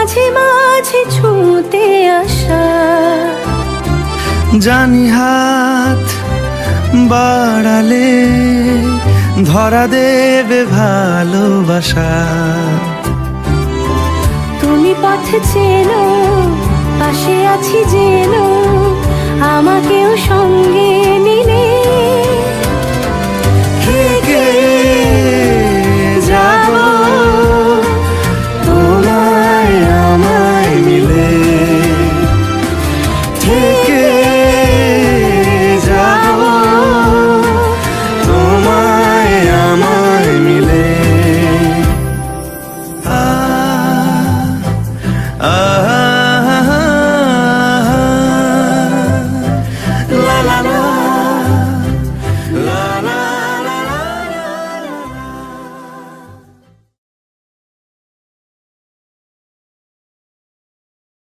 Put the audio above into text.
মাঝে মাঝে ছুঁতে আসা। জানি হাত বাড়ালে ধরা দেবে ভালোবাসা। তুমি পথ চেনো, পাশে আছি যেন, আমাকেও সঙ্গে নিয়ে